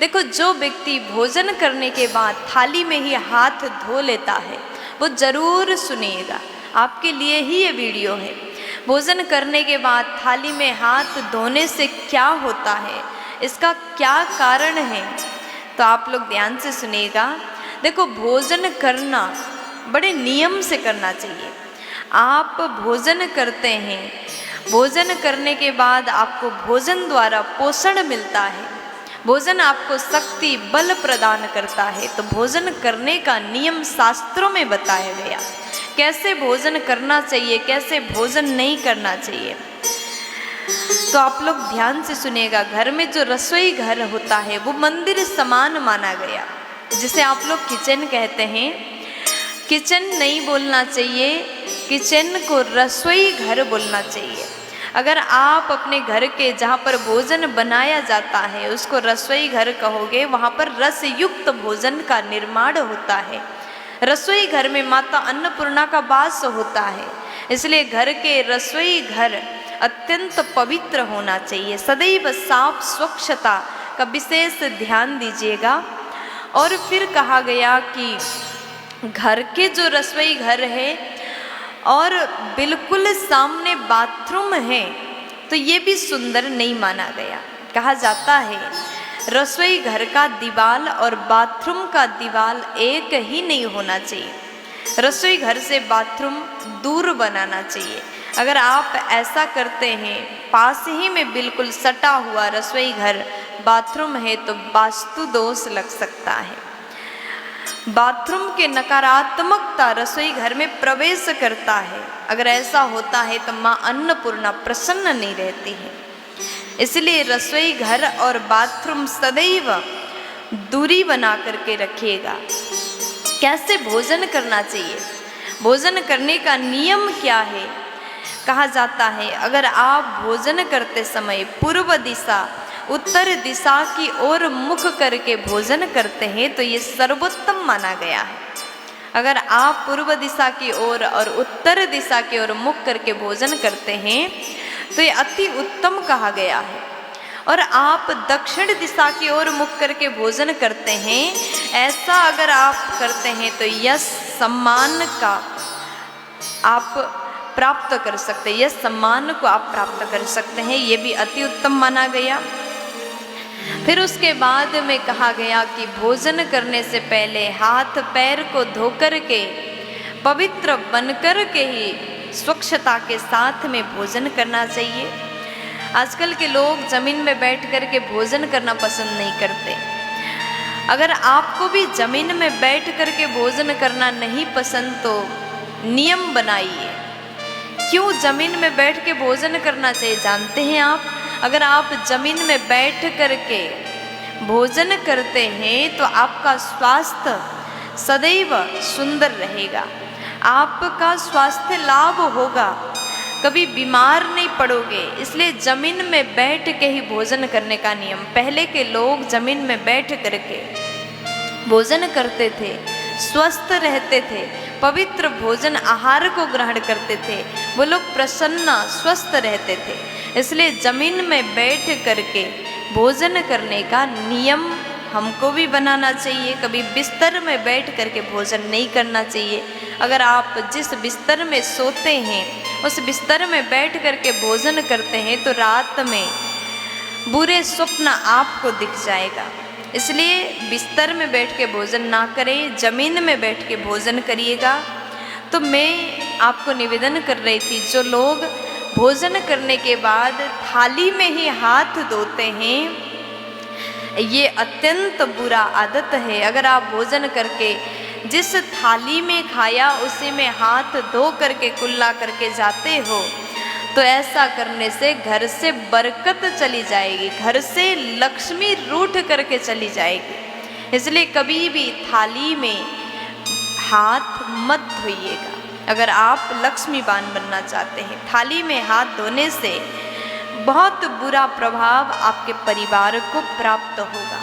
देखो, जो व्यक्ति भोजन करने के बाद थाली में ही हाथ धो लेता है वो ज़रूर सुनिएगा, आपके लिए ही ये वीडियो है। भोजन करने के बाद थाली में हाथ धोने से क्या होता है, इसका क्या कारण है, तो आप लोग ध्यान से सुनिएगा। देखो, भोजन करना बड़े नियम से करना चाहिए। आप भोजन करते हैं, भोजन करने के बाद आपको भोजन द्वारा पोषण मिलता है, भोजन आपको शक्ति बल प्रदान करता है। तो भोजन करने का नियम शास्त्रों में बताया गया, कैसे भोजन करना चाहिए, कैसे भोजन नहीं करना चाहिए। तो आप लोग ध्यान से सुनिएगा। घर में जो रसोई घर होता है वो मंदिर समान माना गया, जिसे आप लोग किचन कहते हैं। किचन नहीं बोलना चाहिए, किचन को रसोई घर बोलना चाहिए। अगर आप अपने घर के जहाँ पर भोजन बनाया जाता है उसको रसोई घर कहोगे, वहाँ पर रस युक्त भोजन का निर्माण होता है। रसोई घर में माता अन्नपूर्णा का वास होता है, इसलिए घर के रसोई घर अत्यंत पवित्र होना चाहिए। सदैव साफ स्वच्छता का विशेष ध्यान दीजिएगा। और फिर कहा गया कि घर के जो रसोई घर है और बिल्कुल सामने बाथरूम है तो ये भी सुंदर नहीं माना गया। कहा जाता है रसोई घर का दीवाल और बाथरूम का दीवाल एक ही नहीं होना चाहिए, रसोई घर से बाथरूम दूर बनाना चाहिए। अगर आप ऐसा करते हैं, पास ही में बिल्कुल सटा हुआ रसोई घर बाथरूम है तो वास्तु दोष लग सकता है। बाथरूम के नकारात्मकता रसोई घर में प्रवेश करता है। अगर ऐसा होता है तो माँ अन्नपूर्णा प्रसन्न नहीं रहती है। इसलिए रसोई घर और बाथरूम सदैव दूरी बना करके रखिएगा। कैसे भोजन करना चाहिए, भोजन करने का नियम क्या है। कहा जाता है अगर आप भोजन करते समय पूर्व दिशा उत्तर दिशा की ओर मुख करके भोजन करते हैं तो ये सर्वोत्तम माना गया है। अगर आप पूर्व दिशा की ओर और उत्तर दिशा की ओर मुख करके भोजन करते हैं तो ये अति उत्तम कहा गया है। और आप दक्षिण दिशा की ओर मुख करके भोजन करते हैं, ऐसा अगर आप करते हैं तो यश सम्मान का आप प्राप्त कर सकते हैं, यश सम्मान को आप प्राप्त कर सकते हैं, ये भी अति उत्तम माना गया। फिर उसके बाद में कहा गया कि भोजन करने से पहले हाथ पैर को धोकर के पवित्र बनकर के ही स्वच्छता के साथ में भोजन करना चाहिए। आजकल के लोग जमीन में बैठ कर के भोजन करना पसंद नहीं करते। अगर आपको भी जमीन में बैठ कर के भोजन करना नहीं पसंद तो नियम बनाइए। क्यों जमीन में बैठ के भोजन करना चाहिए जानते हैं आप? अगर आप जमीन में बैठ कर के भोजन करते हैं तो आपका स्वास्थ्य सदैव सुंदर रहेगा, आपका स्वास्थ्य लाभ होगा, कभी बीमार नहीं पड़ोगे। इसलिए जमीन में बैठ के ही भोजन करने का नियम। पहले के लोग जमीन में बैठ करके भोजन करते थे, स्वस्थ रहते थे, पवित्र भोजन आहार को ग्रहण करते थे, वो लोग प्रसन्न स्वस्थ रहते थे। इसलिए जमीन में बैठ करके भोजन करने का नियम हमको भी बनाना चाहिए। कभी बिस्तर में बैठ करके भोजन नहीं करना चाहिए। अगर आप जिस बिस्तर में सोते हैं उस बिस्तर में बैठ करके भोजन करते हैं तो रात में बुरे स्वप्न आपको दिख जाएगा। इसलिए बिस्तर में बैठ के भोजन ना करें, जमीन में बैठ के भोजन करिएगा। तो मैं आपको निवेदन कर रही थी, जो लोग भोजन करने के बाद थाली में ही हाथ धोते हैं, ये अत्यंत बुरा आदत है। अगर आप भोजन करके जिस थाली में खाया उसी में हाथ धो करके कुल्ला करके जाते हो तो ऐसा करने से घर से बरकत चली जाएगी, घर से लक्ष्मी रूठ करके चली जाएगी। इसलिए कभी भी थाली में हाथ मत धोइएगा। अगर आप लक्ष्मीवान बनना चाहते हैं, थाली में हाथ धोने से बहुत बुरा प्रभाव आपके परिवार को प्राप्त होगा।